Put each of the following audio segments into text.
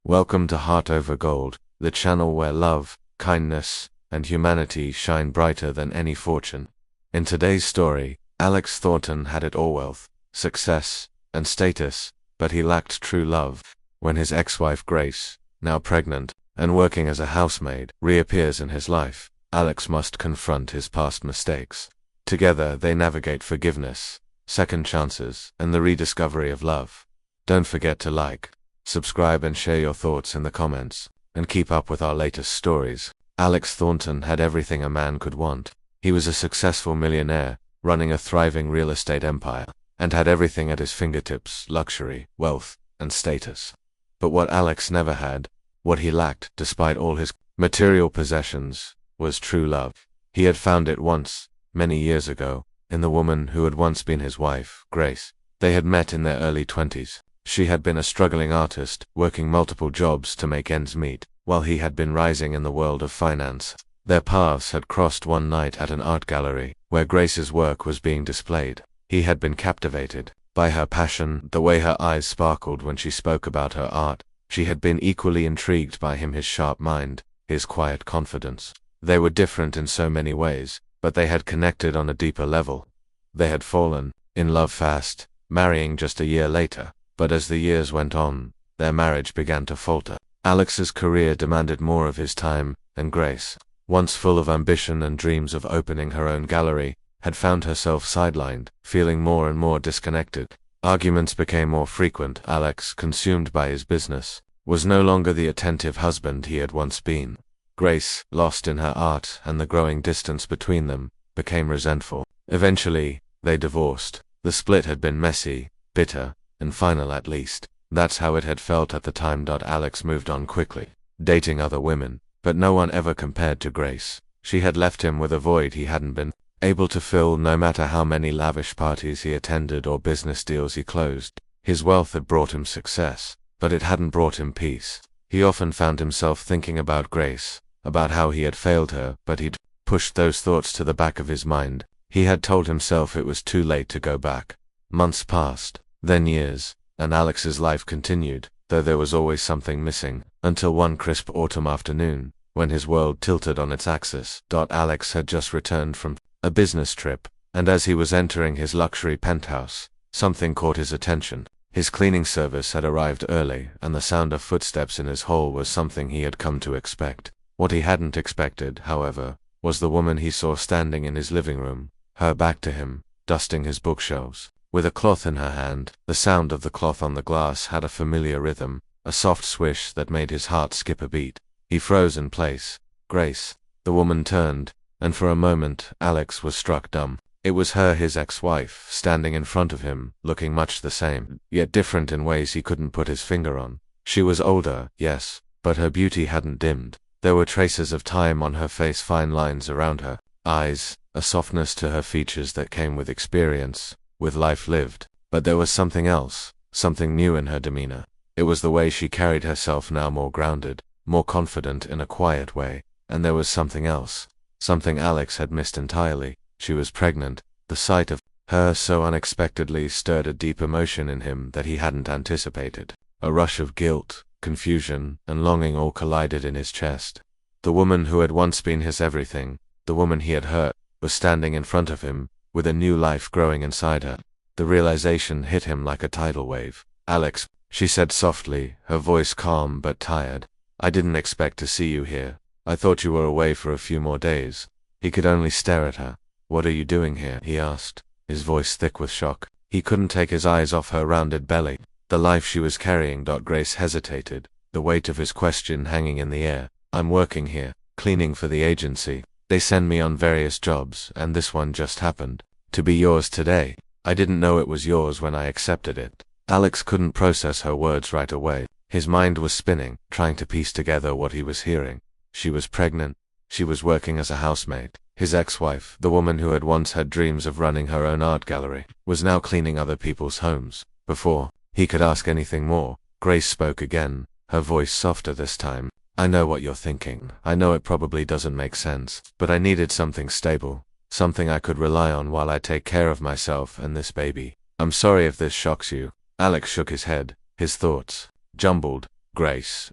Welcome to Heart Over Gold, the channel where love, kindness, and humanity shine brighter than any fortune. In today's story, Alex Thornton had it all: wealth, success, and status, but he lacked true love. When his ex-wife Grace, now pregnant, and working as a housemaid, reappears in his life, Alex must confront his past mistakes. Together they navigate forgiveness, second chances, and the rediscovery of love. Don't forget to like, subscribe and share your thoughts in the comments, and keep up with our latest stories. Alex Thornton had everything a man could want. He was a successful millionaire, running a thriving real estate empire, and had everything at his fingertips: luxury, wealth, and status. But what Alex never had, what he lacked despite all his material possessions, was true love. He had found it once, many years ago, in the woman who had once been his wife, Grace. They had met in their early 20s. She had been a struggling artist, working multiple jobs to make ends meet, while he had been rising in the world of finance. Their paths had crossed one night at an art gallery, where Grace's work was being displayed. He had been captivated by her passion, the way her eyes sparkled when she spoke about her art. She had been equally intrigued by his sharp mind, his quiet confidence. They were different in so many ways, but they had connected on a deeper level. They had fallen in love fast, marrying just a year later. But as the years went on, their marriage began to falter. Alex's career demanded more of his time, and Grace, once full of ambition and dreams of opening her own gallery, had found herself sidelined, feeling more and more disconnected. Arguments became more frequent. Alex, consumed by his business, was no longer the attentive husband he had once been. Grace, lost in her art and the growing distance between them, became resentful. Eventually, they divorced. The split had been messy, bitter, and final. At least, that's how it had felt at the time. Alex moved on quickly, dating other women, but no one ever compared to Grace. She had left him with a void he hadn't been able to fill, no matter how many lavish parties he attended or business deals he closed. His wealth had brought him success, but it hadn't brought him peace. He often found himself thinking about Grace, about how he had failed her, but he'd pushed those thoughts to the back of his mind. He had told himself it was too late to go back. Months passed, then years, and Alex's life continued, though there was always something missing, until one crisp autumn afternoon, when his world tilted on its axis. Alex had just returned from a business trip, and as he was entering his luxury penthouse, something caught his attention. His cleaning service had arrived early, and the sound of footsteps in his hall was something he had come to expect. What he hadn't expected, however, was the woman he saw standing in his living room, her back to him, dusting his bookshelves. With a cloth in her hand, the sound of the cloth on the glass had a familiar rhythm, a soft swish that made his heart skip a beat. He froze in place. Grace. The woman turned, and for a moment, Alex was struck dumb. It was her, his ex-wife, standing in front of him, looking much the same, yet different in ways he couldn't put his finger on. She was older, yes, but her beauty hadn't dimmed. There were traces of time on her face, fine lines around her eyes, a softness to her features that came with experience, with life lived. But there was something else, something new in her demeanor. It was the way she carried herself now, more grounded, more confident in a quiet way. And there was something else, something Alex had missed entirely. She was pregnant. The sight of her so unexpectedly stirred a deep emotion in him that he hadn't anticipated. A rush of guilt, confusion, and longing all collided in his chest. The woman who had once been his everything, the woman he had hurt, was standing in front of him, with a new life growing inside her. The realization hit him like a tidal wave. Alex, she said softly, her voice calm but tired. I didn't expect to see you here. I thought you were away for a few more days. He could only stare at her. What are you doing here? He asked, his voice thick with shock. He couldn't take his eyes off her rounded belly, the life she was carrying. Grace hesitated, the weight of his question hanging in the air. I'm working here, cleaning for the agency. They send me on various jobs, and this one just happened to be yours today. I didn't know it was yours when I accepted it. Alex couldn't process her words right away. His mind was spinning, trying to piece together what he was hearing. She was pregnant. She was working as a housemaid. His ex-wife, the woman who had once had dreams of running her own art gallery, was now cleaning other people's homes. Before he could ask anything more, Grace spoke again, her voice softer this time. I know what you're thinking. I know it probably doesn't make sense, but I needed something stable, something I could rely on while I take care of myself and this baby. I'm sorry if this shocks you. Alex shook his head, his thoughts jumbled. Grace,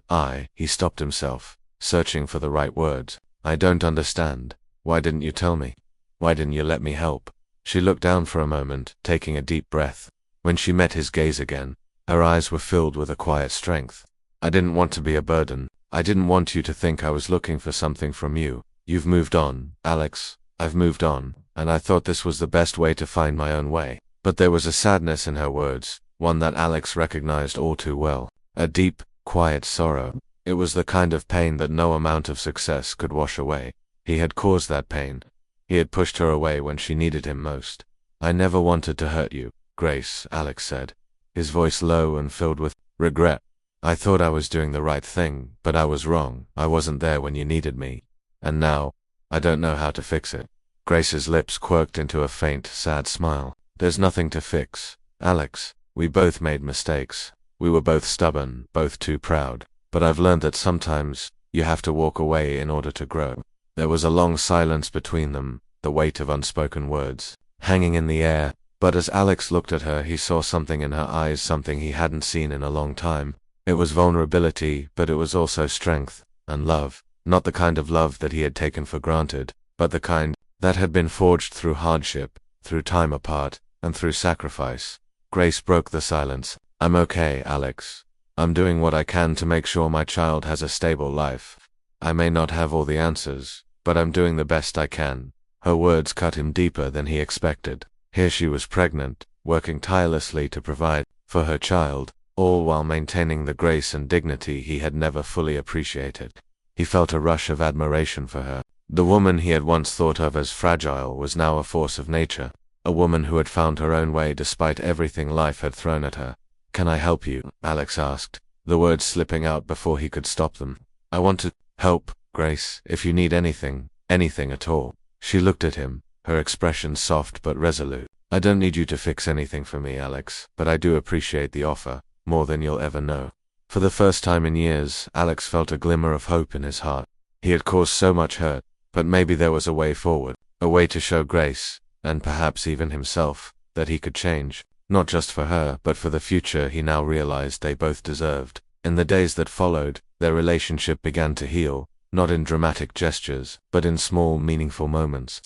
he stopped himself, searching for the right words. I don't understand. Why didn't you tell me? Why didn't you let me help? She looked down for a moment, taking a deep breath. When she met his gaze again, her eyes were filled with a quiet strength. I didn't want to be a burden. I didn't want you to think I was looking for something from you. You've moved on, Alex. I've moved on, and I thought this was the best way to find my own way. But there was a sadness in her words, one that Alex recognized all too well. A deep, quiet sorrow. It was the kind of pain that no amount of success could wash away. He had caused that pain. He had pushed her away when she needed him most. I never wanted to hurt you, Grace, Alex said, his voice low and filled with regret. I thought I was doing the right thing, but I was wrong. I wasn't there when you needed me. And now, I don't know how to fix it. Grace's lips quirked into a faint, sad smile. There's nothing to fix, Alex. We both made mistakes. We were both stubborn, both too proud. But I've learned that sometimes, you have to walk away in order to grow. There was a long silence between them, the weight of unspoken words hanging in the air, but as Alex looked at her he saw something in her eyes, something he hadn't seen in a long time. It was vulnerability, but it was also strength and love. Not the kind of love that he had taken for granted, but the kind that had been forged through hardship, through time apart, and through sacrifice. Grace broke the silence. I'm okay, Alex. I'm doing what I can to make sure my child has a stable life. I may not have all the answers, but I'm doing the best I can. Her words cut him deeper than he expected. Here she was pregnant, working tirelessly to provide for her child, all while maintaining the grace and dignity he had never fully appreciated. He felt a rush of admiration for her. The woman he had once thought of as fragile was now a force of nature, a woman who had found her own way despite everything life had thrown at her. Can I help you? Alex asked, the words slipping out before he could stop them. I want to help, Grace, if you need anything, anything at all. She looked at him, her expression soft but resolute. I don't need you to fix anything for me, Alex, but I do appreciate the offer, more than you'll ever know. For the first time in years, Alex felt a glimmer of hope in his heart. He had caused so much hurt, but maybe there was a way forward, a way to show Grace, and perhaps even himself, that he could change, not just for her, but for the future he now realized they both deserved. In the days that followed, their relationship began to heal, not in dramatic gestures, but in small, meaningful moments.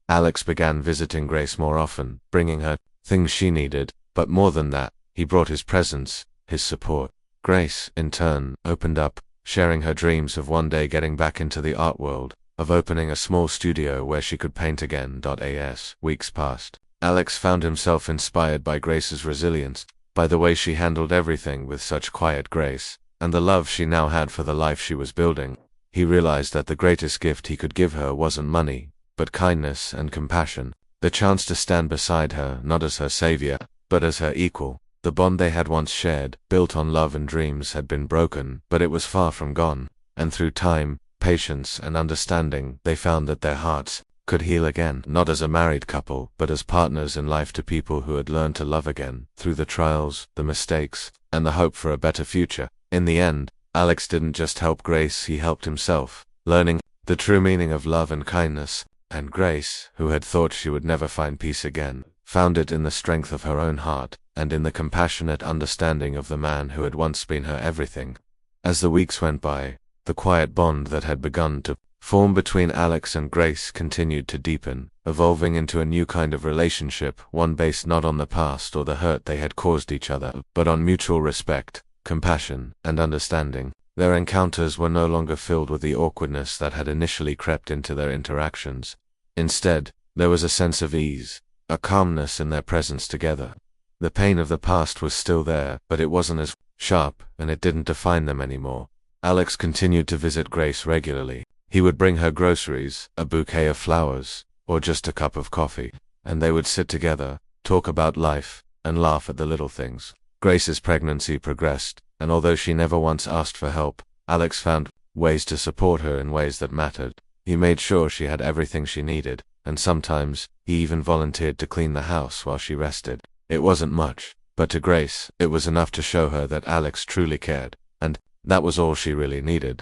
Alex began visiting Grace more often, bringing her things she needed, but more than that, he brought his presence, his support. Grace, in turn, opened up, sharing her dreams of one day getting back into the art world, of opening a small studio where she could paint again. As weeks passed, Alex found himself inspired by Grace's resilience, by the way she handled everything with such quiet grace, and the love she now had for the life she was building. He realized that the greatest gift he could give her wasn't money, but kindness and compassion, the chance to stand beside her not as her savior, but as her equal. The bond they had once shared, built on love and dreams, had been broken, but it was far from gone, and through time, patience, and understanding, they found that their hearts could heal again, not as a married couple, but as partners in life to people who had learned to love again, through the trials, the mistakes, and the hope for a better future. In the end, Alex didn't just help Grace, he helped himself, learning the true meaning of love and kindness, and Grace, who had thought she would never find peace again, found it in the strength of her own heart, and in the compassionate understanding of the man who had once been her everything. As the weeks went by, the quiet bond that had begun to form between Alex and Grace continued to deepen, evolving into a new kind of relationship, one based not on the past or the hurt they had caused each other, but on mutual respect, compassion, and understanding. Their encounters were no longer filled with the awkwardness that had initially crept into their interactions. Instead, there was a sense of ease, a calmness in their presence together. The pain of the past was still there, but it wasn't as sharp, and it didn't define them anymore. Alex continued to visit Grace regularly. He would bring her groceries, a bouquet of flowers, or just a cup of coffee, and they would sit together, talk about life, and laugh at the little things. Grace's pregnancy progressed, and although she never once asked for help, Alex found ways to support her in ways that mattered. He made sure she had everything she needed, and sometimes, he even volunteered to clean the house while she rested. It wasn't much, but to Grace, it was enough to show her that Alex truly cared, and that was all she really needed.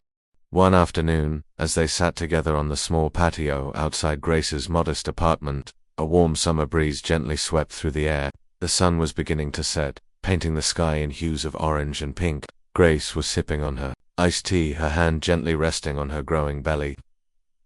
One afternoon, as they sat together on the small patio outside Grace's modest apartment, a warm summer breeze gently swept through the air. The sun was beginning to set, painting the sky in hues of orange and pink. Grace was sipping on her iced tea, her hand gently resting on her growing belly.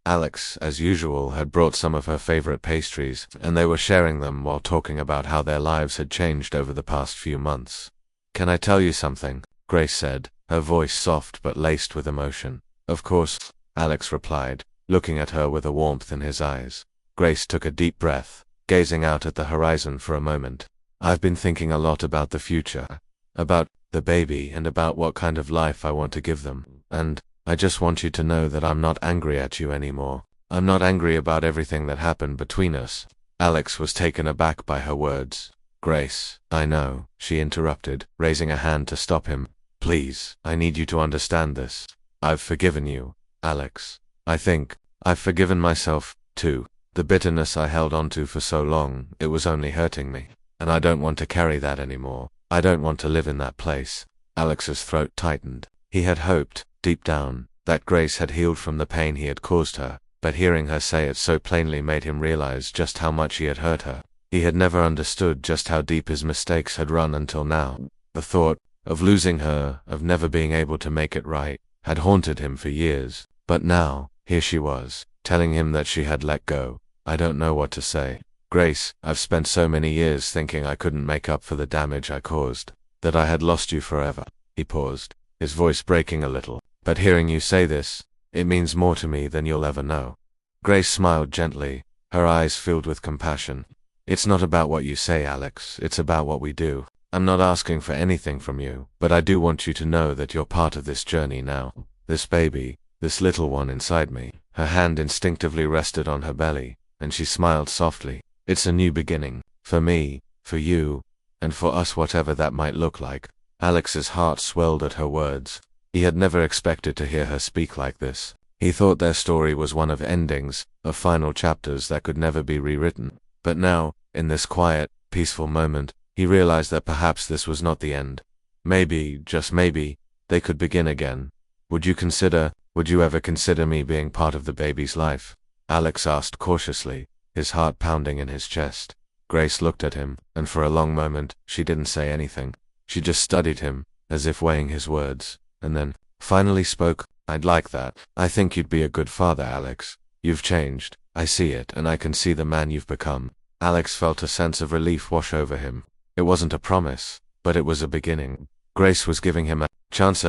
Alex, as usual, had brought some of her favorite pastries, and they were sharing them while talking about how their lives had changed over the past few months. "Can I tell you something?" Grace said, her voice soft but laced with emotion. "Of course," Alex replied, looking at her with a warmth in his eyes. Grace took a deep breath, gazing out at the horizon for a moment. "I've been thinking a lot about the future, about the baby, and about what kind of life I want to give them, and I just want you to know that I'm not angry at you anymore. I'm not angry about everything that happened between us." Alex was taken aback by her words. "Grace, I know," she interrupted, raising a hand to stop him. "Please, I need you to understand this. I've forgiven you, Alex. I think I've forgiven myself, too. The bitterness I held onto for so long, it was only hurting me. And I don't want to carry that anymore. I don't want to live in that place." Alex's throat tightened. He had hoped, deep down, that Grace had healed from the pain he had caused her, but hearing her say it so plainly made him realize just how much he had hurt her. He had never understood just how deep his mistakes had run until now. The thought of losing her, of never being able to make it right, had haunted him for years. But now, here she was, telling him that she had let go. "I don't know what to say. Grace, I've spent so many years thinking I couldn't make up for the damage I caused, that I had lost you forever." He paused, his voice breaking a little. "But hearing you say this, it means more to me than you'll ever know." Grace smiled gently, her eyes filled with compassion. "It's not about what you say, Alex, it's about what we do. I'm not asking for anything from you, but I do want you to know that you're part of this journey now. This baby, this little one inside me." Her hand instinctively rested on her belly, and she smiled softly. "It's a new beginning, for me, for you, and for us, whatever that might look like." Alex's heart swelled at her words. He had never expected to hear her speak like this. He thought their story was one of endings, of final chapters that could never be rewritten. But now, in this quiet, peaceful moment, he realized that perhaps this was not the end. Maybe, just maybe, they could begin again. Would you ever consider me being part of the baby's life?" Alex asked cautiously, his heart pounding in his chest. Grace looked at him, and for a long moment, she didn't say anything. She just studied him, as if weighing his words, and then finally spoke. "I'd like that. I think you'd be a good father, Alex. You've changed. I see it, and I can see the man you've become." Alex felt a sense of relief wash over him. It wasn't a promise, but it was a beginning. Grace was giving him a chance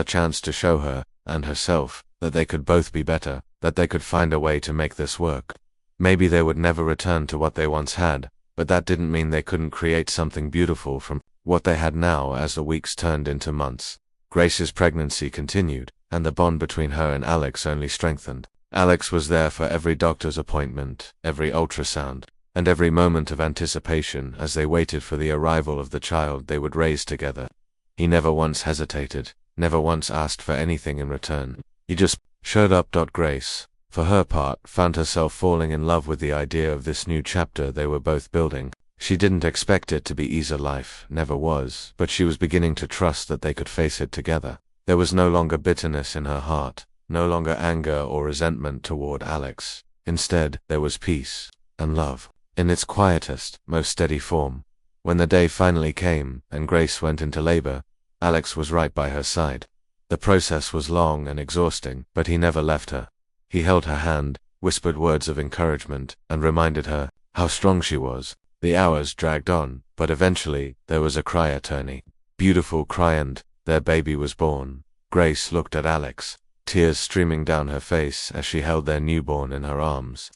to show her, and herself, that they could both be better, that they could find a way to make this work. Maybe they would never return to what they once had, but that didn't mean they couldn't create something beautiful from what they had now as the weeks turned into months. Grace's pregnancy continued, and the bond between her and Alex only strengthened. Alex was there for every doctor's appointment, every ultrasound, and every moment of anticipation as they waited for the arrival of the child they would raise together. He never once hesitated, never once asked for anything in return. He just showed up. Grace, for her part, found herself falling in love with the idea of this new chapter they were both building. She didn't expect it to be easy life, never was, but she was beginning to trust that they could face it together. There was no longer bitterness in her heart, no longer anger or resentment toward Alex. Instead, there was peace and love, in its quietest, most steady form. When the day finally came, and Grace went into labor, Alex was right by her side. The process was long and exhausting, but he never left her. He held her hand, whispered words of encouragement, and reminded her how strong she was. The hours dragged on, but eventually, there was a cry attorney. Beautiful cry, and their baby was born. Grace looked at Alex, tears streaming down her face as she held their newborn in her arms.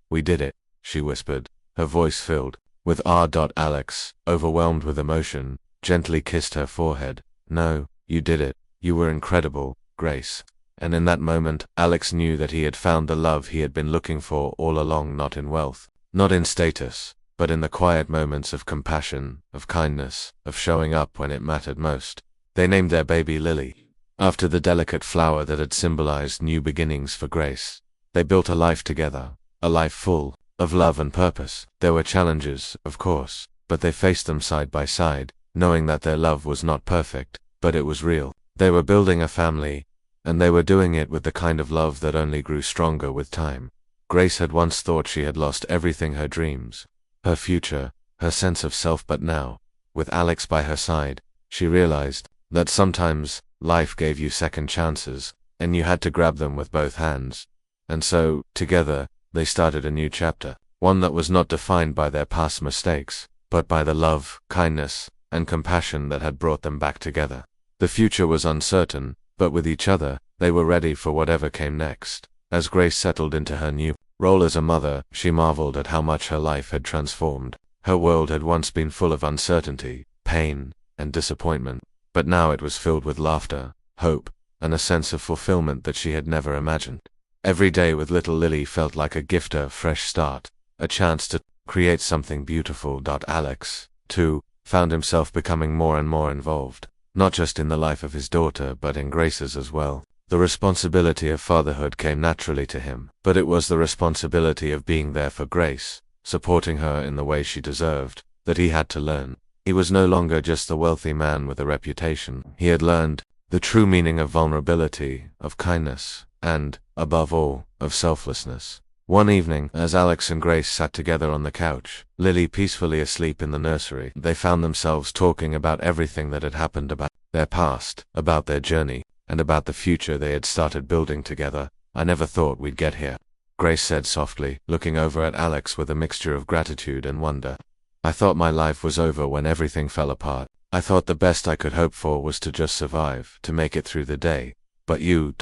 "We did it," she whispered, her voice filled with awe. Alex, overwhelmed with emotion, gently kissed her forehead. "No, you did it. You were incredible, Grace." And in that moment, Alex knew that he had found the love he had been looking for all along, not in wealth, not in status, but in the quiet moments of compassion, of kindness, of showing up when it mattered most. They named their baby Lily, after the delicate flower that had symbolized new beginnings for Grace. They built a life together, a life full of love and purpose. There were challenges, of course, but they faced them side by side, knowing that their love was not perfect, but it was real. They were building a family, and they were doing it with the kind of love that only grew stronger with time. Grace had once thought she had lost everything: her dreams, her future, her sense of self, but now, with Alex by her side, she realized that sometimes Life gave you second chances, and you had to grab them with both hands. And so, together, they started a new chapter, one that was not defined by their past mistakes, but by the love, kindness, and compassion that had brought them back together. The future was uncertain, but with each other, they were ready for whatever came next. As Grace settled into her new role as a mother, she marveled at how much her life had transformed. Her world had once been full of uncertainty, pain, and disappointment, but now it was filled with laughter, hope, and a sense of fulfillment that she had never imagined. Every day with little Lily felt like a gift, a fresh start, a chance to create something beautiful. Alex, too, found himself becoming more and more involved, not just in the life of his daughter but in Grace's as well. The responsibility of fatherhood came naturally to him, but it was the responsibility of being there for Grace, supporting her in the way she deserved, that he had to learn. He was no longer just the wealthy man with a reputation. He had learned the true meaning of vulnerability, of kindness, and, above all, of selflessness. One evening, as Alex and Grace sat together on the couch, Lily peacefully asleep in the nursery, they found themselves talking about everything that had happened, about their past, about their journey, and about the future they had started building together. "I never thought we'd get here," Grace said softly, looking over at Alex with a mixture of gratitude and wonder. "I thought my life was over when everything fell apart. I thought the best I could hope for was to just survive, to make it through the day. But you,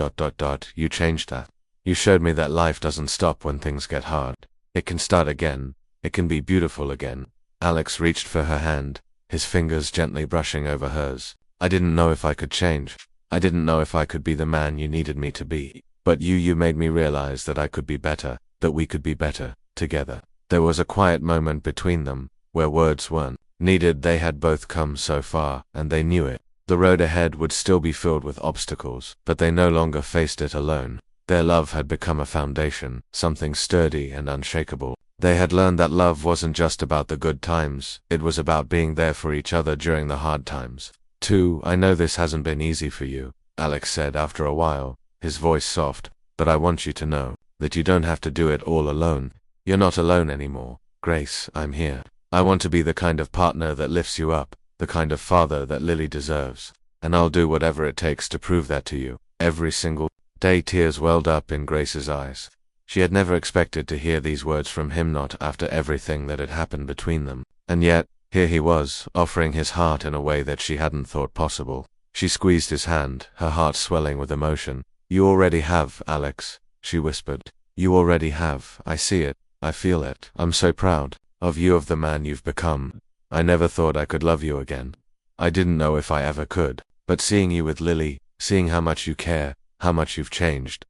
you changed that. You showed me that life doesn't stop when things get hard. It can start again. It can be beautiful again." Alex reached for her hand, his fingers gently brushing over hers. "I didn't know if I could change. I didn't know if I could be the man you needed me to be. But you made me realize that I could be better, that we could be better, together." There was a quiet moment between them, where words weren't needed. They had both come so far, and they knew it. The road ahead would still be filled with obstacles, but they no longer faced it alone. Their love had become a foundation, something sturdy and unshakable. They had learned that love wasn't just about the good times, it was about being there for each other during the hard times. "I know this hasn't been easy for you," Alex said after a while, his voice soft, "but I want you to know that you don't have to do it all alone. You're not alone anymore. Grace, I'm here. I want to be the kind of partner that lifts you up, the kind of father that Lily deserves. And I'll do whatever it takes to prove that to you, every single day." Tears welled up in Grace's eyes. She had never expected to hear these words from him, not after everything that had happened between them. And yet, here he was, offering his heart in a way that she hadn't thought possible. She squeezed his hand, her heart swelling with emotion. "You already have, Alex," she whispered. "You already have. I see it. I feel it. I'm so proud of you, of the man you've become. I never thought I could love you again. I didn't know if I ever could. But seeing you with Lily, seeing how much you care, how much you've changed,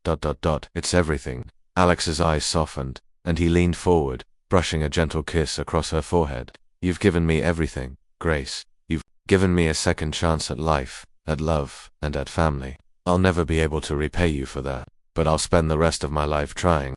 it's everything." Alex's eyes softened, and he leaned forward, brushing a gentle kiss across her forehead. "You've given me everything, Grace. You've given me a second chance at life, at love, and at family. I'll never be able to repay you for that, but I'll spend the rest of my life trying."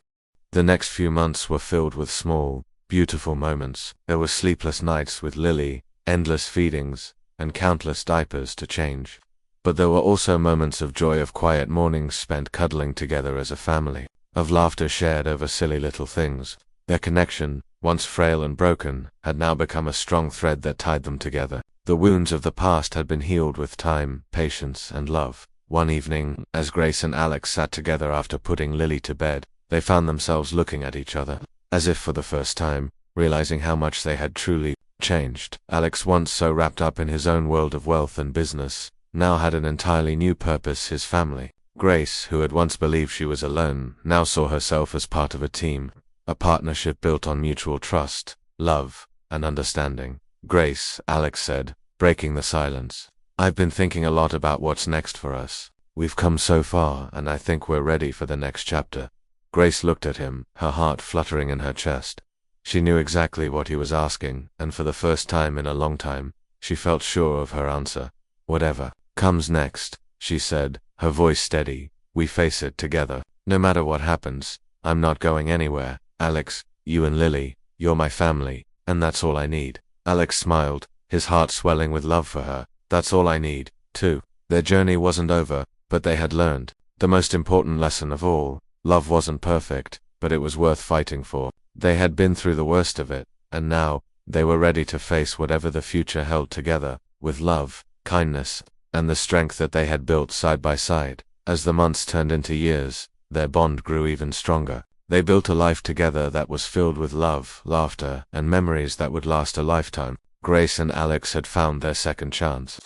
The next few months were filled with small, beautiful moments. There were sleepless nights with Lily, endless feedings, and countless diapers to change. But there were also moments of joy, of quiet mornings spent cuddling together as a family, of laughter shared over silly little things. Their connection, once frail and broken, had now become a strong thread that tied them together. The wounds of the past had been healed with time, patience, and love. One evening, as Grace and Alex sat together after putting Lily to bed, they found themselves looking at each other, as if for the first time, realizing how much they had truly changed. Alex, once so wrapped up in his own world of wealth and business, now had an entirely new purpose: his family. Grace, who had once believed she was alone, now saw herself as part of a team, a partnership built on mutual trust, love, and understanding. "Grace," Alex said, breaking the silence, "I've been thinking a lot about what's next for us. We've come so far, and I think we're ready for the next chapter." Grace looked at him, her heart fluttering in her chest. She knew exactly what he was asking, and for the first time in a long time, she felt sure of her answer. "Whatever comes next," she said, her voice steady, "we face it together. No matter what happens, I'm not going anywhere. Alex, you and Lily, you're my family, and that's all I need." Alex smiled, his heart swelling with love for her. "That's all I need, too." Their journey wasn't over, but they had learned the most important lesson of all. Love wasn't perfect, but it was worth fighting for. They had been through the worst of it, and now, they were ready to face whatever the future held together, with love, kindness, and the strength that they had built side by side. As the months turned into years, their bond grew even stronger. They built a life together that was filled with love, laughter, and memories that would last a lifetime. Grace and Alex had found their second chance,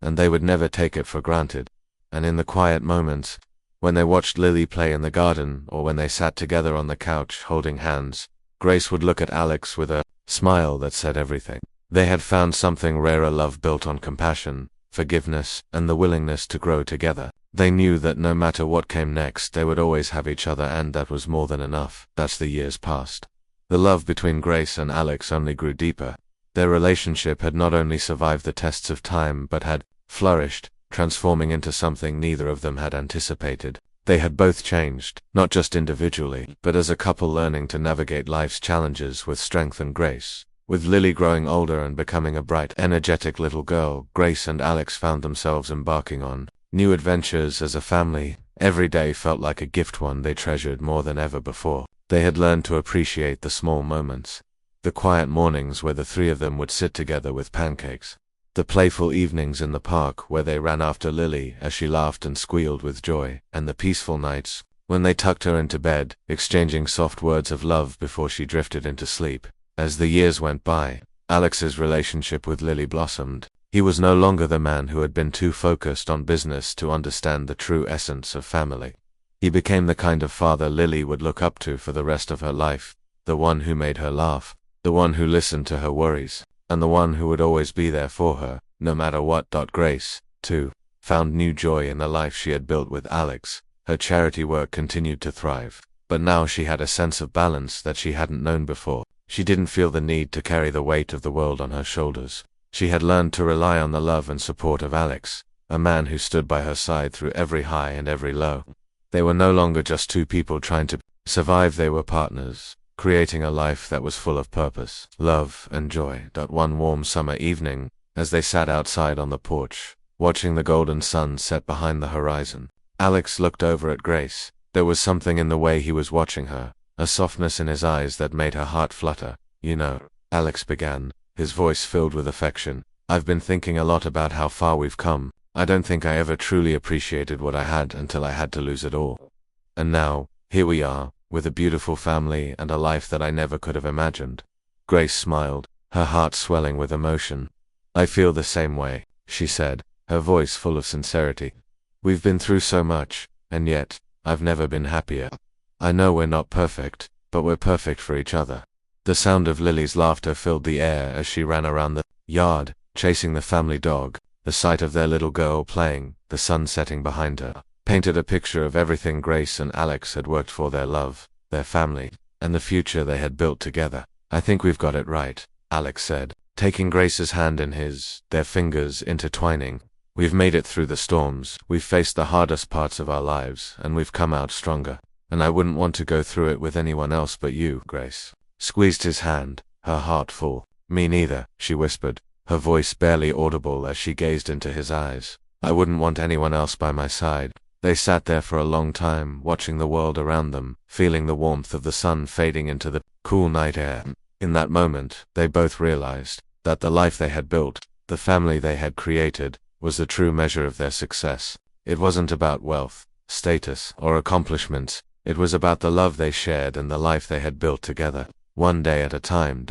and they would never take it for granted. And in the quiet moments, when they watched Lily play in the garden, or when they sat together on the couch holding hands, Grace would look at Alex with a smile that said everything. They had found something rare, a love built on compassion, forgiveness, and the willingness to grow together. They knew that no matter what came next, they would always have each other, and that was more than enough. As the years passed, the love between Grace and Alex only grew deeper. Their relationship had not only survived the tests of time, but had flourished, transforming into something neither of them had anticipated. They had both changed, not just individually, but as a couple, learning to navigate life's challenges with strength and grace. With Lily growing older and becoming a bright, energetic little girl, Grace and Alex found themselves embarking on new adventures as a family. Every day felt like a gift, one they treasured more than ever before. They had learned to appreciate the small moments, the quiet mornings where the three of them would sit together with pancakes, the playful evenings in the park where they ran after Lily as she laughed and squealed with joy, and the peaceful nights when they tucked her into bed, exchanging soft words of love before she drifted into sleep. As the years went by, Alex's relationship with Lily blossomed. He was no longer the man who had been too focused on business to understand the true essence of family. He became the kind of father Lily would look up to for the rest of her life, the one who made her laugh, the one who listened to her worries, and the one who would always be there for her, no matter what. Grace, too, found new joy in the life she had built with Alex. Her charity work continued to thrive, but now she had a sense of balance that she hadn't known before. She didn't feel the need to carry the weight of the world on her shoulders. She had learned to rely on the love and support of Alex, a man who stood by her side through every high and every low. They were no longer just two people trying to survive, they were partners, creating a life that was full of purpose, love, and joy. One warm summer evening, as they sat outside on the porch, watching the golden sun set behind the horizon, Alex looked over at Grace. There was something in the way he was watching her, a softness in his eyes that made her heart flutter. "You know," Alex began, his voice filled with affection, "I've been thinking a lot about how far we've come. I don't think I ever truly appreciated what I had until I had to lose it all. And now, here we are, with a beautiful family and a life that I never could have imagined." Grace smiled, her heart swelling with emotion. "I feel the same way," she said, her voice full of sincerity. "We've been through so much, and yet, I've never been happier. I know we're not perfect, but we're perfect for each other." The sound of Lily's laughter filled the air as she ran around the yard, chasing the family dog. The sight of their little girl playing, the sun setting behind her, painted a picture of everything Grace and Alex had worked for: their love, their family, and the future they had built together. "I think we've got it right," Alex said, taking Grace's hand in his, their fingers intertwining. "We've made it through the storms, we've faced the hardest parts of our lives, and we've come out stronger. And I wouldn't want to go through it with anyone else but you." Grace squeezed his hand, her heart full. "Me neither," she whispered, her voice barely audible as she gazed into his eyes. "I wouldn't want anyone else by my side." They sat there for a long time, watching the world around them, feeling the warmth of the sun fading into the cool night air. In that moment, they both realized that the life they had built, the family they had created, was the true measure of their success. It wasn't about wealth, status, or accomplishments. It was about the love they shared and the life they had built together, one day at a time.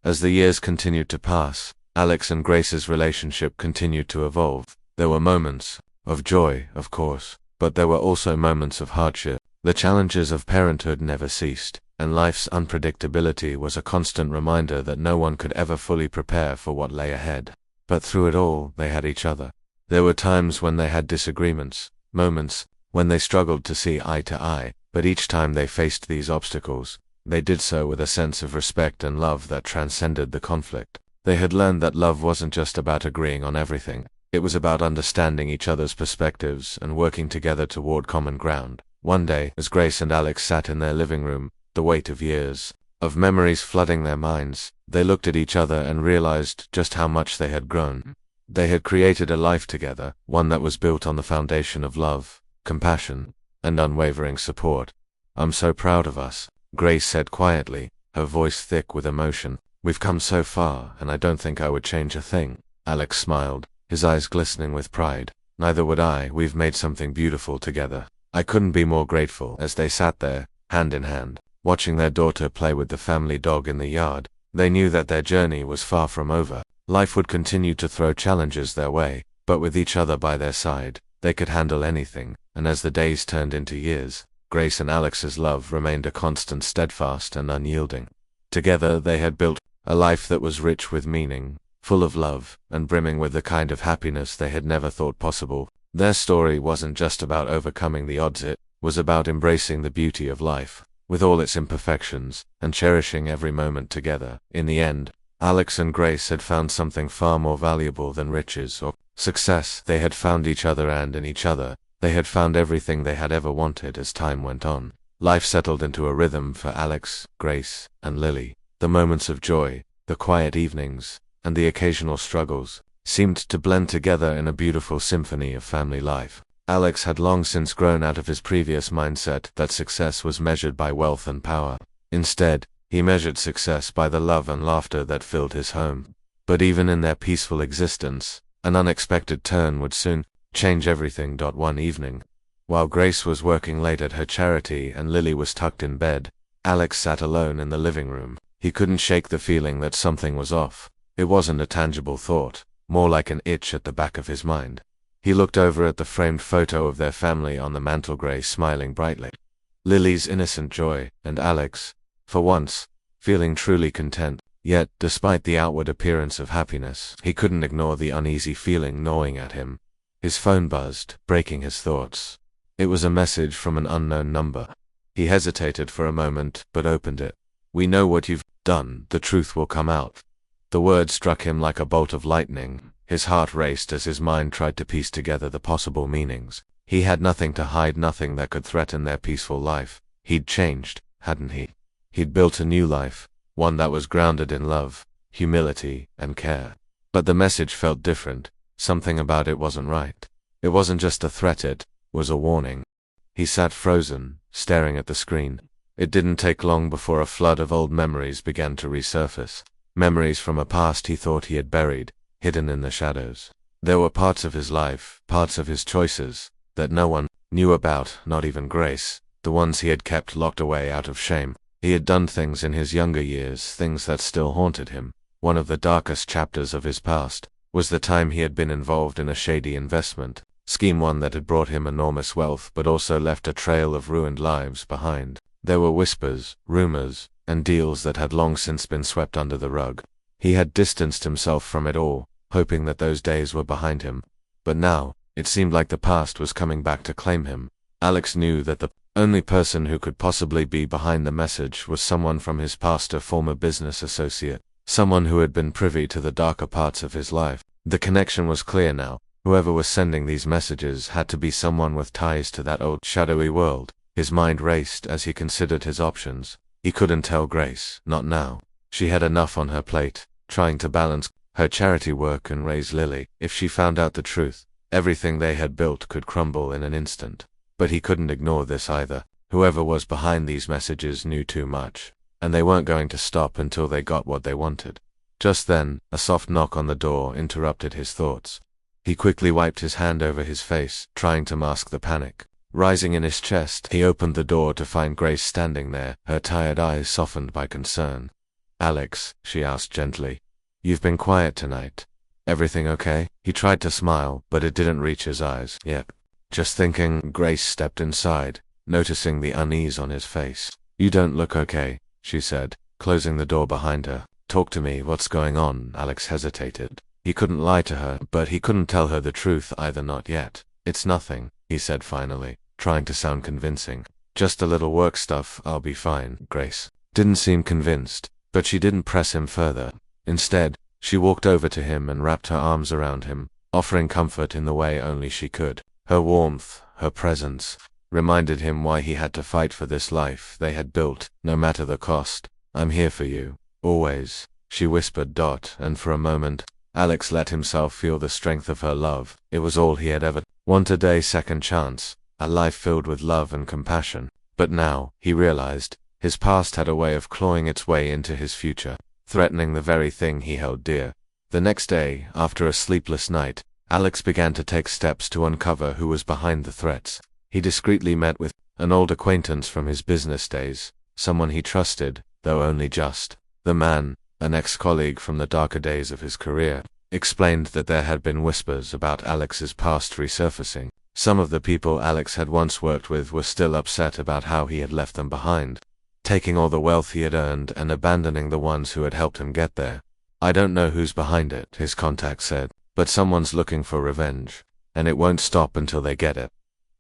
As the years continued to pass, Alex and Grace's relationship continued to evolve. There were moments of joy, of course, but there were also moments of hardship. The challenges of parenthood never ceased, and life's unpredictability was a constant reminder that no one could ever fully prepare for what lay ahead. But through it all, they had each other. There were times when they had disagreements, moments when they struggled to see eye to eye, but each time they faced these obstacles, they did so with a sense of respect and love that transcended the conflict. They had learned that love wasn't just about agreeing on everything. It was about understanding each other's perspectives and working together toward common ground. One day, as Grace and Alex sat in their living room, the weight of years, of memories flooding their minds, they looked at each other and realized just how much they had grown. They had created a life together, one that was built on the foundation of love, compassion, and unwavering support. "I'm so proud of us," Grace said quietly, her voice thick with emotion. "We've come so far, and I don't think I would change a thing." Alex smiled, his eyes glistening with pride. Neither would I. We've made something beautiful together. I couldn't be more grateful. As they sat there, hand in hand, watching their daughter play with the family dog in the yard, they knew that their journey was far from over. Life would continue to throw challenges their way, but with each other by their side, they could handle anything. And as the days turned into years, Grace and Alex's love remained a constant, steadfast and unyielding. Together they had built a life that was rich with meaning, full of love, and brimming with the kind of happiness they had never thought possible. Their story wasn't just about overcoming the odds, it was about embracing the beauty of life, with all its imperfections, and cherishing every moment together. In the end, Alex and Grace had found something far more valuable than riches or success. They had found each other, and in each other, they had found everything they had ever wanted. As time went on, life settled into a rhythm for Alex, Grace, and Lily. The moments of joy, the quiet evenings, and the occasional struggles seemed to blend together in a beautiful symphony of family life. Alex had long since grown out of his previous mindset that success was measured by wealth and power. Instead, he measured success by the love and laughter that filled his home. But even in their peaceful existence, an unexpected turn would soon change everything. One evening, while Grace was working late at her charity and Lily was tucked in bed, Alex sat alone in the living room. He couldn't shake the feeling that something was off. It wasn't a tangible thought, more like an itch at the back of his mind. He looked over at the framed photo of their family on the mantel, Grace smiling brightly, Lily's innocent joy, and Alex, for once, feeling truly content. Yet, despite the outward appearance of happiness, he couldn't ignore the uneasy feeling gnawing at him. His phone buzzed, breaking his thoughts. It was a message from an unknown number. He hesitated for a moment, but opened it. "We know what you've done. The truth will come out." The word struck him like a bolt of lightning. His heart raced as his mind tried to piece together the possible meanings. He had nothing to hide, nothing that could threaten their peaceful life. He'd changed, hadn't he? He'd built a new life, one that was grounded in love, humility, and care. But the message felt different. Something about it wasn't right. It wasn't just a threat, it was a warning. He sat frozen, staring at the screen. It didn't take long before a flood of old memories began to resurface. Memories from a past he thought he had buried, hidden in the shadows. There were parts of his life, parts of his choices, that no one knew about, not even Grace, the ones he had kept locked away out of shame. He had done things in his younger years, things that still haunted him. One of the darkest chapters of his past was the time he had been involved in a shady investment scheme, one that had brought him enormous wealth but also left a trail of ruined lives behind. There were whispers, rumors, and deals that had long since been swept under the rug. He had distanced himself from it all, hoping that those days were behind him. But now, it seemed like the past was coming back to claim him. Alex knew that the only person who could possibly be behind the message was someone from his past, a former business associate, someone who had been privy to the darker parts of his life. The connection was clear now. Whoever was sending these messages had to be someone with ties to that old, shadowy world. His mind raced as he considered his options. He couldn't tell Grace, not now. She had enough on her plate, trying to balance her charity work and raise Lily. If she found out the truth, everything they had built could crumble in an instant. But he couldn't ignore this either. Whoever was behind these messages knew too much, and they weren't going to stop until they got what they wanted. Just then, a soft knock on the door interrupted his thoughts. He quickly wiped his hand over his face, trying to mask the panic rising in his chest. He opened the door to find Grace standing there, her tired eyes softened by concern. "Alex," she asked gently, "you've been quiet tonight. Everything okay?" He tried to smile, but it didn't reach his eyes. "Yep. Just thinking." Grace stepped inside, noticing the unease on his face. "You don't look okay," she said, closing the door behind her. "Talk to me. What's going on?" Alex hesitated. He couldn't lie to her, but he couldn't tell her the truth either, not yet. "It's nothing," he said finally, trying to sound convincing. "Just a little work stuff. I'll be fine." Grace didn't seem convinced, but she didn't press him further. Instead, she walked over to him and wrapped her arms around him, offering comfort in the way only she could. Her warmth, her presence, reminded him why he had to fight for this life they had built, no matter the cost. "I'm here for you, always," she whispered. And for a moment, Alex let himself feel the strength of her love. It was all he had ever wanted, a second chance, a life filled with love and compassion. But now, he realized, his past had a way of clawing its way into his future, threatening the very thing he held dear. The next day, after a sleepless night, Alex began to take steps to uncover who was behind the threats. He discreetly met with an old acquaintance from his business days, someone he trusted, though only just. The man, an ex-colleague from the darker days of his career, explained that there had been whispers about Alex's past resurfacing. Some of the people Alex had once worked with were still upset about how he had left them behind, taking all the wealth he had earned and abandoning the ones who had helped him get there. "I don't know who's behind it," his contact said, "but someone's looking for revenge, and it won't stop until they get it."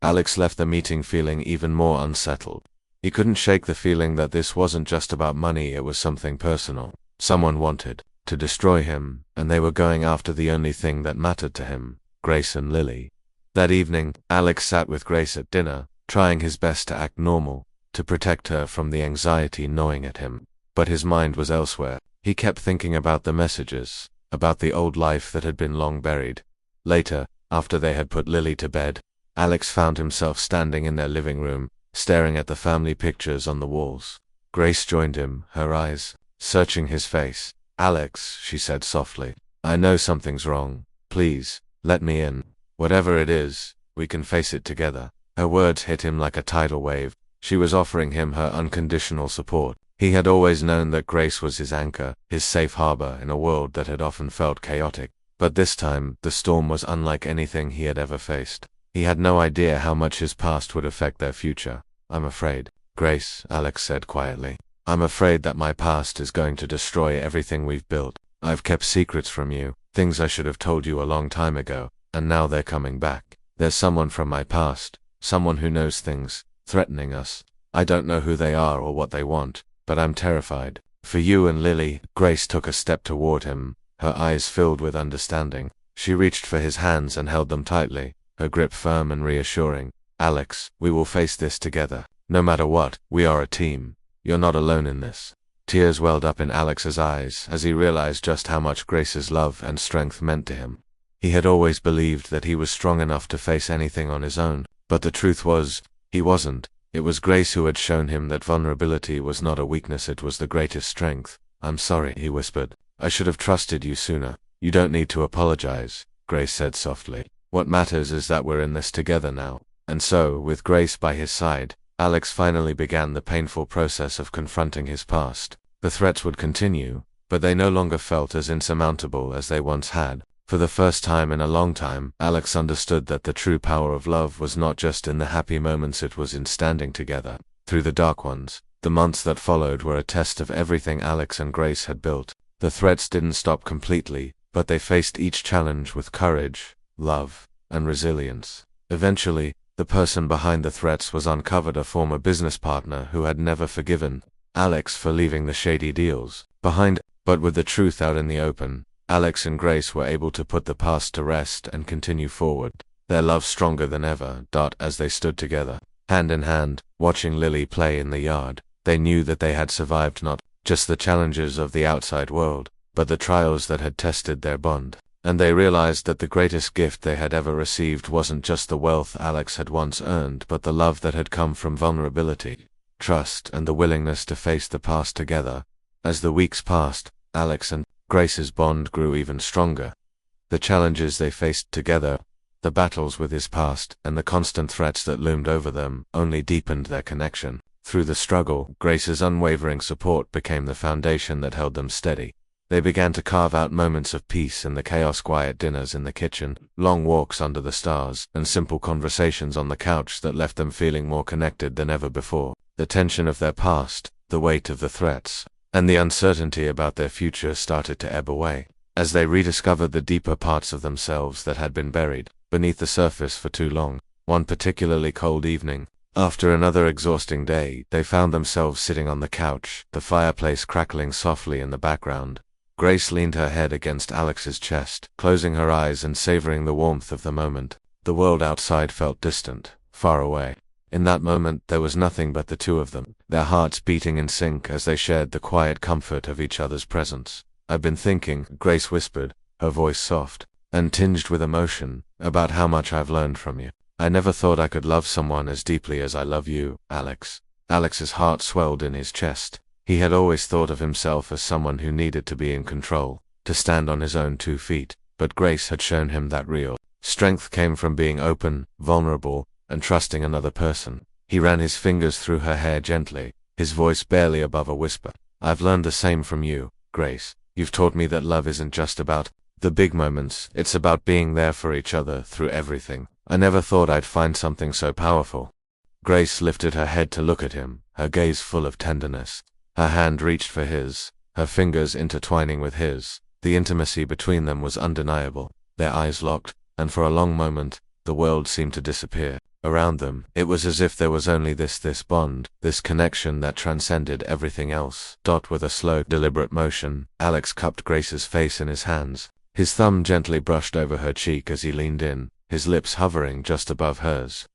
Alex left the meeting feeling even more unsettled. He couldn't shake the feeling that this wasn't just about money, it was something personal. Someone wanted to destroy him, and they were going after the only thing that mattered to him, Grace and Lily. That evening, Alex sat with Grace at dinner, trying his best to act normal, to protect her from the anxiety gnawing at him. But his mind was elsewhere. He kept thinking about the messages, about the old life that had been long buried. Later, after they had put Lily to bed, Alex found himself standing in their living room, staring at the family pictures on the walls. Grace joined him, her eyes searching his face. "Alex," she said softly, "I know something's wrong. Please, let me in. Whatever it is, we can face it together." Her words hit him like a tidal wave. She was offering him her unconditional support. He had always known that Grace was his anchor, his safe harbor in a world that had often felt chaotic. But this time, the storm was unlike anything he had ever faced. He had no idea how much his past would affect their future. "I'm afraid, Grace," Alex said quietly. "I'm afraid that my past is going to destroy everything we've built. I've kept secrets from you, things I should have told you a long time ago, and now they're coming back. There's someone from my past, someone who knows things, threatening us. I don't know who they are or what they want, but I'm terrified. For you and Lily." Grace took a step toward him, her eyes filled with understanding. She reached for his hands and held them tightly, her grip firm and reassuring. "Alex, we will face this together. No matter what, we are a team. You're not alone in this." Tears welled up in Alex's eyes as he realized just how much Grace's love and strength meant to him. He had always believed that he was strong enough to face anything on his own, but the truth was, he wasn't. It was Grace who had shown him that vulnerability was not a weakness, it was the greatest strength. "I'm sorry," he whispered. "I should have trusted you sooner." "You don't need to apologize," Grace said softly. "What matters is that we're in this together now." And so, with Grace by his side, Alex finally began the painful process of confronting his past. The threats would continue, but they no longer felt as insurmountable as they once had. For the first time in a long time, Alex understood that the true power of love was not just in the happy moments, it was in standing together through the dark ones. The months that followed were a test of everything Alex and Grace had built. The threats didn't stop completely, but they faced each challenge with courage, love, and resilience. Eventually, the person behind the threats was uncovered, a former business partner who had never forgiven Alex for leaving the shady deals behind. But with the truth out in the open, Alex and Grace were able to put the past to rest and continue forward, their love stronger than ever. As they stood together, hand in hand, watching Lily play in the yard, they knew that they had survived not just the challenges of the outside world, but the trials that had tested their bond. And they realized that the greatest gift they had ever received wasn't just the wealth Alex had once earned, but the love that had come from vulnerability, trust, and the willingness to face the past together. As the weeks passed, Alex and Grace's bond grew even stronger. The challenges they faced together, the battles with his past, and the constant threats that loomed over them only deepened their connection. Through the struggle, Grace's unwavering support became the foundation that held them steady. They began to carve out moments of peace in the chaos, quiet dinners in the kitchen, long walks under the stars, and simple conversations on the couch that left them feeling more connected than ever before. The tension of their past, the weight of the threats, and the uncertainty about their future started to ebb away, as they rediscovered the deeper parts of themselves that had been buried beneath the surface for too long. One particularly cold evening, after another exhausting day, they found themselves sitting on the couch, the fireplace crackling softly in the background. Grace leaned her head against Alex's chest, closing her eyes and savoring the warmth of the moment. The world outside felt distant, far away. In that moment, there was nothing but the two of them, their hearts beating in sync as they shared the quiet comfort of each other's presence. "I've been thinking," Grace whispered, her voice soft and tinged with emotion, "about how much I've learned from you. I never thought I could love someone as deeply as I love you, Alex." Alex's heart swelled in his chest. He had always thought of himself as someone who needed to be in control, to stand on his own 2 feet. but Grace had shown him that real strength came from being open, vulnerable, and trusting another person. He ran his fingers through her hair gently, his voice barely above a whisper. I've learned the same from you, Grace. You've taught me that love isn't just about the big moments, it's about being there for each other through everything. I never thought I'd find something so powerful. Grace lifted her head to look at him, her gaze full of tenderness. Her hand reached for his, her fingers intertwining with his. The intimacy between them was undeniable. Their eyes locked, and for a long moment, the world seemed to disappear. Around them, it was as if there was only this bond, this connection that transcended everything else. With a slow, deliberate motion, Alex cupped Grace's face in his hands. His thumb gently brushed over her cheek as he leaned in, his lips hovering just above hers.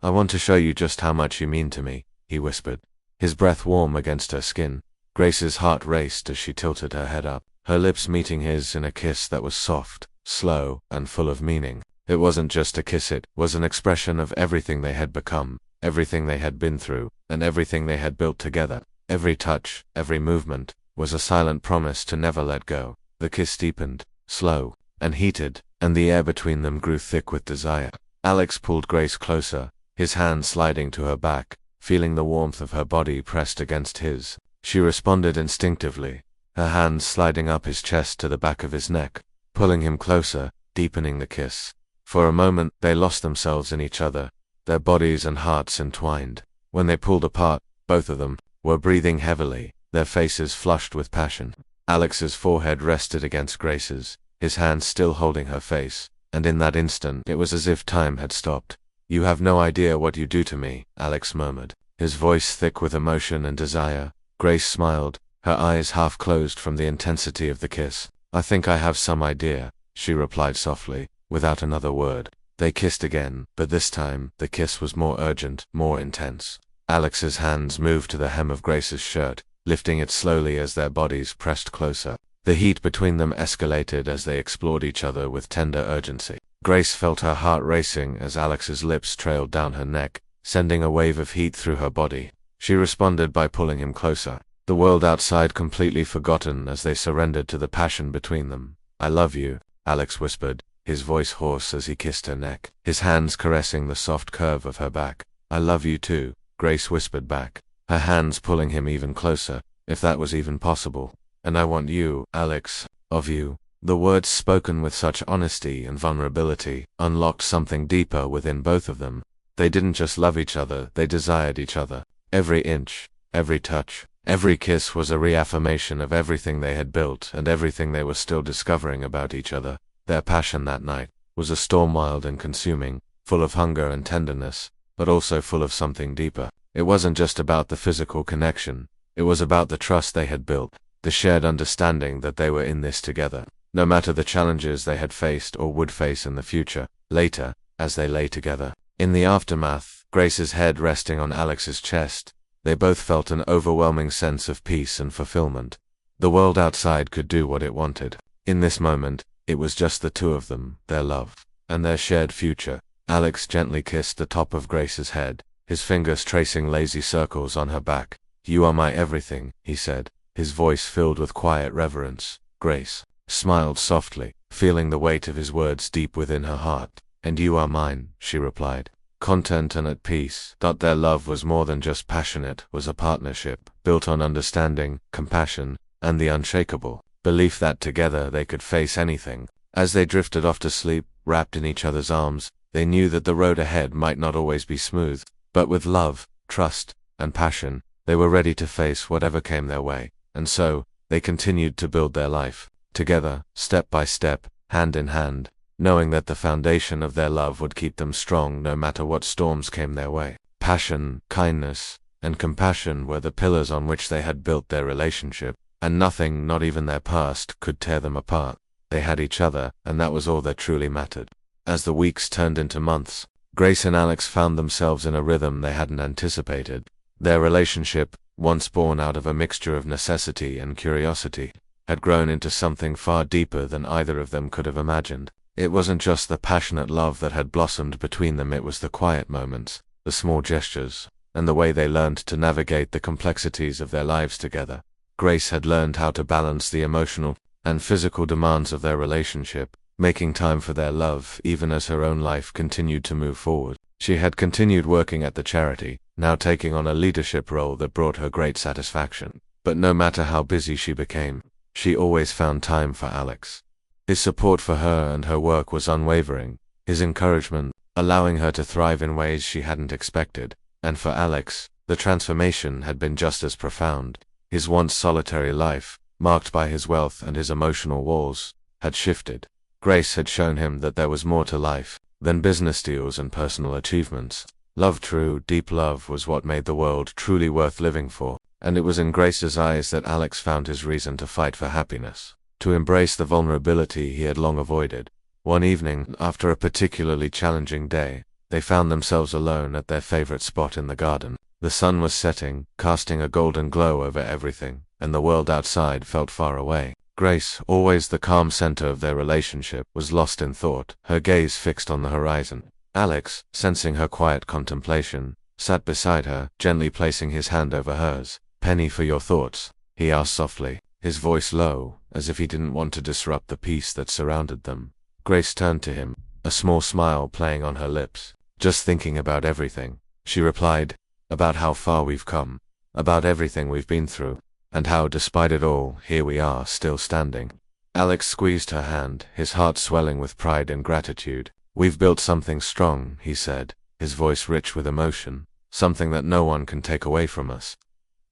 I want to show you just how much you mean to me, he whispered, his breath warm against her skin. Grace's heart raced as she tilted her head up, her lips meeting his in a kiss that was soft, slow, and full of meaning. It wasn't just a kiss, it was an expression of everything they had become, everything they had been through, and everything they had built together. Every touch, every movement, was a silent promise to never let go. The kiss deepened, slow, and heated, and the air between them grew thick with desire. Alex pulled Grace closer, his hand sliding to her back, feeling the warmth of her body pressed against his. She responded instinctively, her hands sliding up his chest to the back of his neck, pulling him closer, deepening the kiss. For a moment, they lost themselves in each other, their bodies and hearts entwined. When they pulled apart, both of them were breathing heavily, their faces flushed with passion. Alex's forehead rested against Grace's, his hand still holding her face, and in that instant, it was as if time had stopped. You have no idea what you do to me, Alex murmured, his voice thick with emotion and desire. Grace smiled, her eyes half closed from the intensity of the kiss. I think I have some idea, she replied softly, without another word. They kissed again, but this time, the kiss was more urgent, more intense. Alex's hands moved to the hem of Grace's shirt, lifting it slowly as their bodies pressed closer. The heat between them escalated as they explored each other with tender urgency. Grace felt her heart racing as Alex's lips trailed down her neck, sending a wave of heat through her body. She responded by pulling him closer, the world outside completely forgotten as they surrendered to the passion between them. I love you, Alex whispered, his voice hoarse as he kissed her neck, his hands caressing the soft curve of her back. I love you too, Grace whispered back, her hands pulling him even closer, if that was even possible. And I want you, Alex, of you. The words spoken with such honesty and vulnerability unlocked something deeper within both of them. They didn't just love each other, they desired each other. Every inch, every touch, every kiss was a reaffirmation of everything they had built and everything they were still discovering about each other. Their passion that night was a storm, wild and consuming, full of hunger and tenderness, but also full of something deeper. It wasn't just about the physical connection, it was about the trust they had built, the shared understanding that they were in this together, no matter the challenges they had faced or would face in the future. Later, as they lay together, in the aftermath, Grace's head resting on Alex's chest, they both felt an overwhelming sense of peace and fulfillment. The world outside could do what it wanted. In this moment, it was just the two of them, their love, and their shared future. Alex gently kissed the top of Grace's head, his fingers tracing lazy circles on her back. You are my everything, he said, his voice filled with quiet reverence. Grace smiled softly, feeling the weight of his words deep within her heart. And you are mine, she replied, content and at peace. Their love was more than just passionate, was a partnership, built on understanding, compassion, and the unshakable belief that together they could face anything. As they drifted off to sleep, wrapped in each other's arms, they knew that the road ahead might not always be smooth, but with love, trust, and passion, they were ready to face whatever came their way. And so, they continued to build their life, together, step by step, hand in hand, knowing that the foundation of their love would keep them strong no matter what storms came their way. Passion, kindness, and compassion were the pillars on which they had built their relationship, and nothing, not even their past, could tear them apart. They had each other, and that was all that truly mattered. As the weeks turned into months, Grace and Alex found themselves in a rhythm they hadn't anticipated. Their relationship, once born out of a mixture of necessity and curiosity, had grown into something far deeper than either of them could have imagined. It wasn't just the passionate love that had blossomed between them, it was the quiet moments, the small gestures, and the way they learned to navigate the complexities of their lives together. Grace had learned how to balance the emotional and physical demands of their relationship, making time for their love even as her own life continued to move forward. She had continued working at the charity, now taking on a leadership role that brought her great satisfaction. But no matter how busy she became, she always found time for Alex. His support for her and her work was unwavering, his encouragement, allowing her to thrive in ways she hadn't expected. And for Alex, the transformation had been just as profound. His once solitary life, marked by his wealth and his emotional walls, had shifted. Grace had shown him that there was more to life than business deals and personal achievements. Love, true, deep love, was what made the world truly worth living for, and it was in Grace's eyes that Alex found his reason to fight for happiness, to embrace the vulnerability he had long avoided. One evening, after a particularly challenging day, they found themselves alone at their favorite spot in the garden. The sun was setting, casting a golden glow over everything, and the world outside felt far away. Grace, always the calm center of their relationship, was lost in thought, her gaze fixed on the horizon. Alex, sensing her quiet contemplation, sat beside her, gently placing his hand over hers. "Penny, for your thoughts?" he asked softly, his voice low, as if he didn't want to disrupt the peace that surrounded them. Grace turned to him, a small smile playing on her lips. "Just thinking about everything," she replied. "About how far we've come, about everything we've been through, and how, despite it all, here we are, still standing." Alex squeezed her hand, his heart swelling with pride and gratitude. "We've built something strong," he said, his voice rich with emotion, "something that no one can take away from us."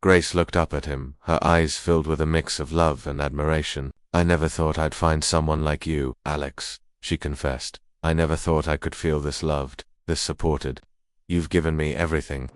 Grace looked up at him, her eyes filled with a mix of love and admiration. "I never thought I'd find someone like you, Alex," she confessed. "I never thought I could feel this loved, this supported. You've given me everything."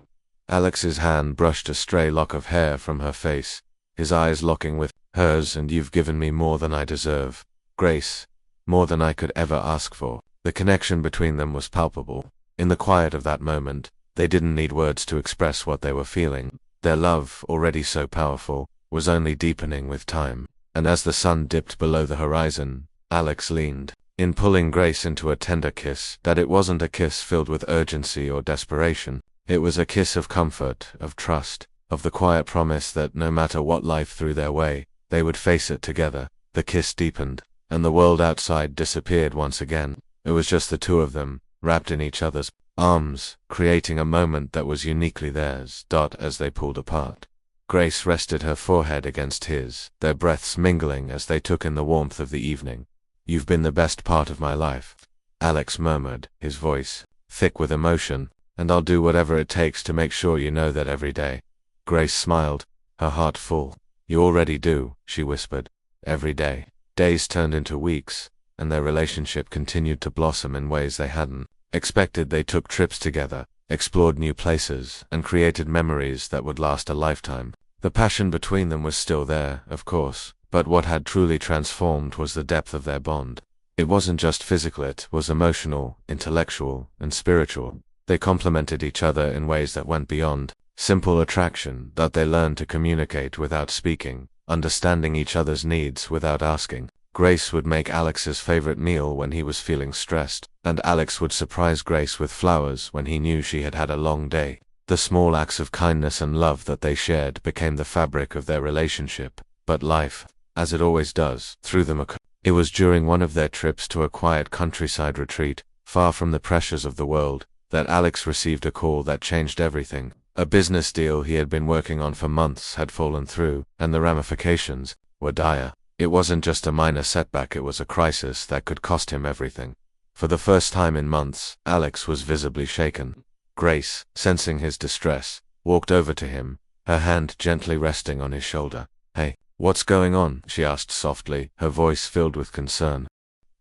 Alex's hand brushed a stray lock of hair from her face, his eyes locking with hers. "And you've given me more than I deserve, Grace, more than I could ever ask for." The connection between them was palpable. In the quiet of that moment, they didn't need words to express what they were feeling. Their love, already so powerful, was only deepening with time. And as the sun dipped below the horizon, Alex leaned in, pulling Grace into a tender kiss. That it wasn't a kiss filled with urgency or desperation. It was a kiss of comfort, of trust, of the quiet promise that no matter what life threw their way, they would face it together. The kiss deepened, and the world outside disappeared once again. It was just the two of them, wrapped in each other's arms, creating a moment that was uniquely theirs. As they pulled apart, Grace rested her forehead against his, their breaths mingling as they took in the warmth of the evening. "You've been the best part of my life," Alex murmured, his voice thick with emotion. "And I'll do whatever it takes to make sure you know that every day." Grace smiled, her heart full. "You already do," she whispered. "Every day." Days turned into weeks, and their relationship continued to blossom in ways they hadn't expected. They took trips together, explored new places, and created memories that would last a lifetime. The passion between them was still there, of course, but what had truly transformed was the depth of their bond. It wasn't just physical, it was emotional, intellectual, and spiritual. They complemented each other in ways that went beyond simple attraction, that they learned to communicate without speaking, understanding each other's needs without asking. Grace would make Alex's favorite meal when he was feeling stressed, and Alex would surprise Grace with flowers when he knew she had had a long day. The small acts of kindness and love that they shared became the fabric of their relationship. But life, as it always does, threw them a curve. It was during one of their trips to a quiet countryside retreat, far from the pressures of the world, that Alex received a call that changed everything. A business deal he had been working on for months had fallen through, and the ramifications were dire. It wasn't just a minor setback, it was a crisis that could cost him everything. For the first time in months, Alex was visibly shaken. Grace, sensing his distress, walked over to him, her hand gently resting on his shoulder. "Hey, what's going on?" she asked softly, her voice filled with concern.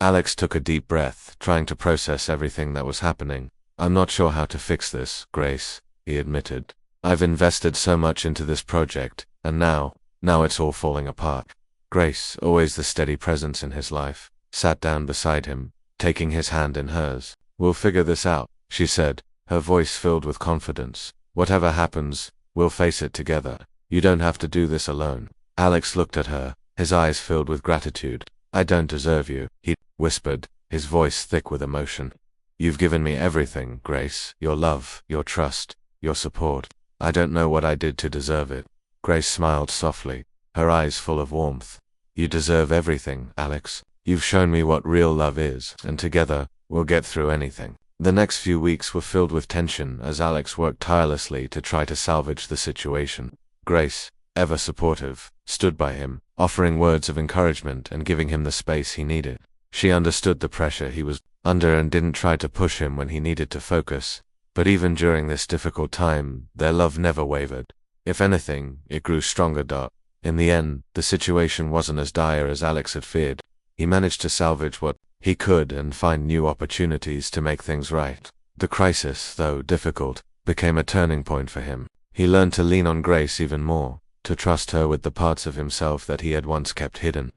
Alex took a deep breath, trying to process everything that was happening. "I'm not sure how to fix this, Grace," he admitted. "I've invested so much into this project, and now it's all falling apart." Grace, always the steady presence in his life, sat down beside him, taking his hand in hers. "We'll figure this out," she said, her voice filled with confidence. "Whatever happens, we'll face it together. You don't have to do this alone." Alex looked at her, his eyes filled with gratitude. "I don't deserve you," he whispered, his voice thick with emotion. "You've given me everything, Grace, your love, your trust, your support. I don't know what I did to deserve it." Grace smiled softly, her eyes full of warmth. "You deserve everything, Alex," You've shown me what real love is, and together, we'll get through anything." The next few weeks were filled with tension as Alex worked tirelessly to try to salvage the situation. Grace, ever supportive, stood by him, offering words of encouragement and giving him the space he needed. She understood the pressure he was under and didn't try to push him when he needed to focus. But even during this difficult time, their love never wavered. If anything, it grew stronger. In the end, the situation wasn't as dire as Alex had feared. He managed to salvage what he could and find new opportunities to make things right. The crisis, though difficult, became a turning point for him. He learned to lean on Grace even more, to trust her with the parts of himself that he had once kept hidden.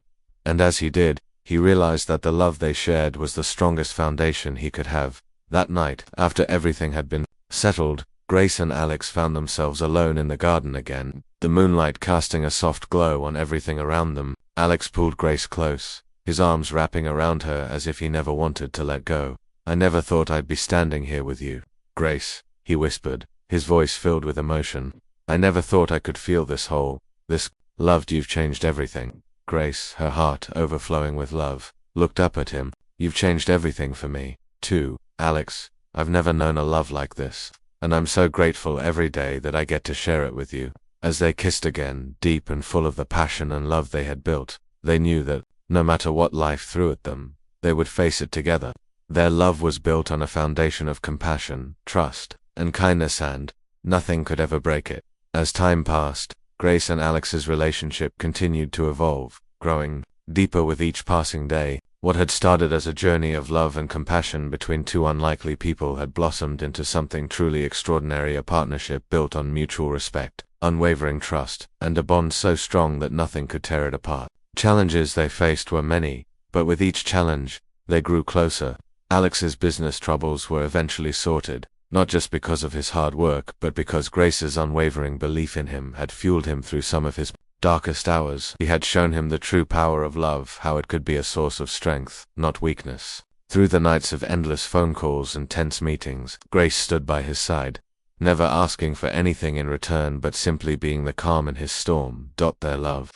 And as he did, he realized that the love they shared was the strongest foundation he could have. That night, after everything had been settled, Grace and Alex found themselves alone in the garden again, the moonlight casting a soft glow on everything around them. Alex pulled Grace close, his arms wrapping around her as if he never wanted to let go. "I never thought I'd be standing here with you, Grace," he whispered, his voice filled with emotion. "I never thought I could feel this whole, this loved. You've changed everything." Grace, her heart overflowing with love, looked up at him. "You've changed everything for me, too, Alex. I've never known a love like this, and I'm so grateful every day that I get to share it with you." As they kissed again, deep and full of the passion and love they had built, they knew that, no matter what life threw at them, they would face it together. Their love was built on a foundation of compassion, trust, and kindness, and nothing could ever break it. As time passed, Grace and Alex's relationship continued to evolve, growing deeper with each passing day. What had started as a journey of love and compassion between two unlikely people had blossomed into something truly extraordinary, a partnership built on mutual respect, unwavering trust, and a bond so strong that nothing could tear it apart. Challenges they faced were many, but with each challenge, they grew closer. Alex's business troubles were eventually sorted, not just because of his hard work, but because Grace's unwavering belief in him had fueled him through some of his darkest hours. He had shown him the true power of love, how it could be a source of strength, not weakness. Through the nights of endless phone calls and tense meetings, Grace stood by his side, never asking for anything in return but simply being the calm in his storm. Their love,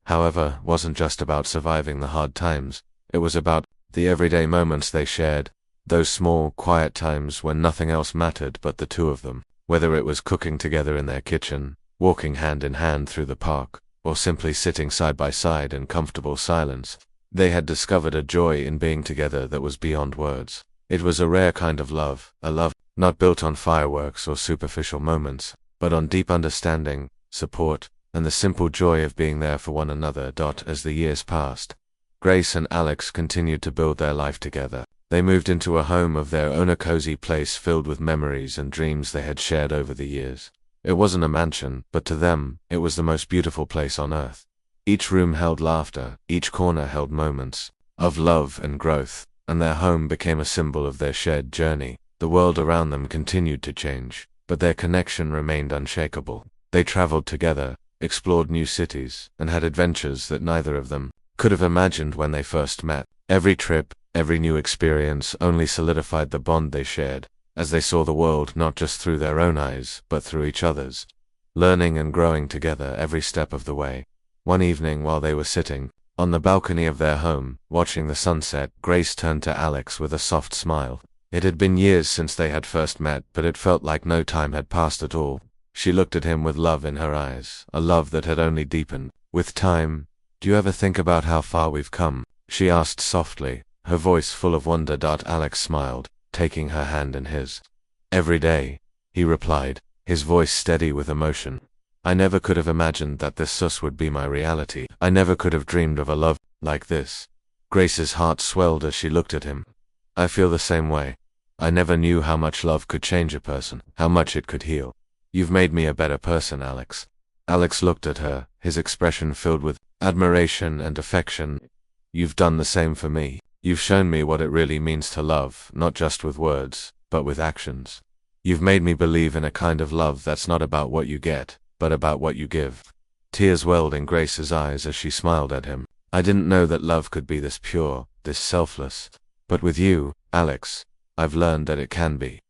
however, wasn't just about surviving the hard times. It was about the everyday moments they shared, those small, quiet times when nothing else mattered but the two of them. Whether it was cooking together in their kitchen, walking hand in hand through the park, or simply sitting side by side in comfortable silence, they had discovered a joy in being together that was beyond words. It was a rare kind of love, a love not built on fireworks or superficial moments, but on deep understanding, support, and the simple joy of being there for one another. As the years passed, Grace and Alex continued to build their life together. They moved into a home of their own, a cozy place filled with memories and dreams they had shared over the years. It wasn't a mansion, but to them, it was the most beautiful place on earth. Each room held laughter, each corner held moments of love and growth, and their home became a symbol of their shared journey. The world around them continued to change, but their connection remained unshakable. They traveled together, explored new cities, and had adventures that neither of them could have imagined when they first met. Every trip, every new experience only solidified the bond they shared, as they saw the world not just through their own eyes, but through each other's, learning and growing together every step of the way. One evening while they were sitting on the balcony of their home, watching the sunset, Grace turned to Alex with a soft smile. It had been years since they had first met, but it felt like no time had passed at all. She looked at him with love in her eyes, a love that had only deepened with time. "Do you ever think about how far we've come?" she asked softly, her voice full of wonder. Alex smiled, taking her hand in his. "Every day," he replied, his voice steady with emotion. "I never could have imagined that this would be my reality. I never could have dreamed of a love like this." Grace's heart swelled as she looked at him. "I feel the same way. I never knew how much love could change a person, how much it could heal. You've made me a better person, Alex." Alex looked at her, his expression filled with admiration and affection. "You've done the same for me. You've shown me what it really means to love, not just with words, but with actions. You've made me believe in a kind of love that's not about what you get, but about what you give." Tears welled in Grace's eyes as she smiled at him. "I didn't know that love could be this pure, this selfless. But with you, Alex, I've learned that it can be."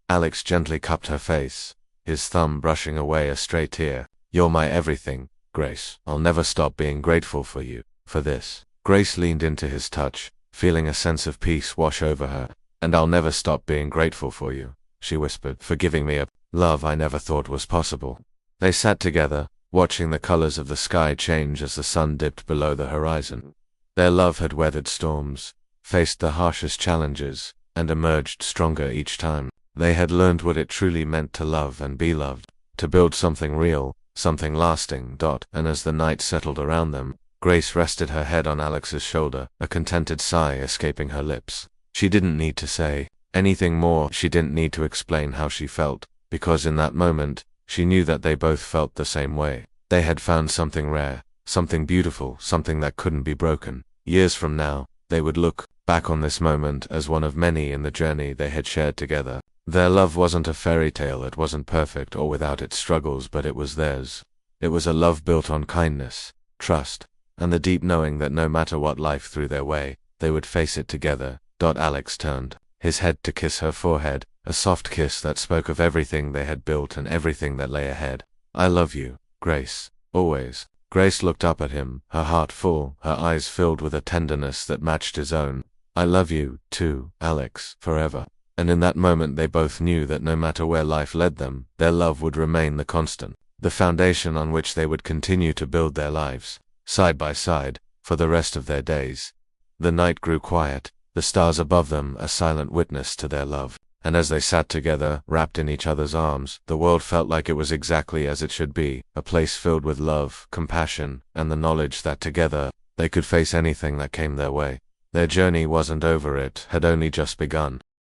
Alex gently cupped her face, his thumb brushing away a stray tear. "You're my everything, Grace. I'll never stop being grateful for you, for this." Grace leaned into his touch, feeling a sense of peace wash over her. "And I'll never stop being grateful for you," she whispered, "for giving me a love I never thought was possible." They sat together, watching the colors of the sky change as the sun dipped below the horizon. Their love had weathered storms, faced the harshest challenges, and emerged stronger each time. They had learned what it truly meant to love and be loved, to build something real, something lasting. And as the night settled around them, Grace rested her head on Alex's shoulder, a contented sigh escaping her lips. She didn't need to say anything more, she didn't need to explain how she felt, because in that moment, she knew that they both felt the same way. They had found something rare, something beautiful, something that couldn't be broken. Years from now, they would look back on this moment as one of many in the journey they had shared together. Their love wasn't a fairy tale, it wasn't perfect or without its struggles, but it was theirs. It was a love built on kindness, trust, and the deep knowing that no matter what life threw their way, they would face it together. Alex turned his head to kiss her forehead, a soft kiss that spoke of everything they had built and everything that lay ahead. "I love you, Grace, always." Grace looked up at him, her heart full, her eyes filled with a tenderness that matched his own. "I love you, too, Alex, forever." And in that moment they both knew that no matter where life led them, their love would remain the constant, the foundation on which they would continue to build their lives, side by side, for the rest of their days. The night grew quiet, the stars above them a silent witness to their love. And as they sat together, wrapped in each other's arms, the world felt like it was exactly as it should be, a place filled with love, compassion, and the knowledge that together, they could face anything that came their way. Their journey wasn't over, it had only just begun.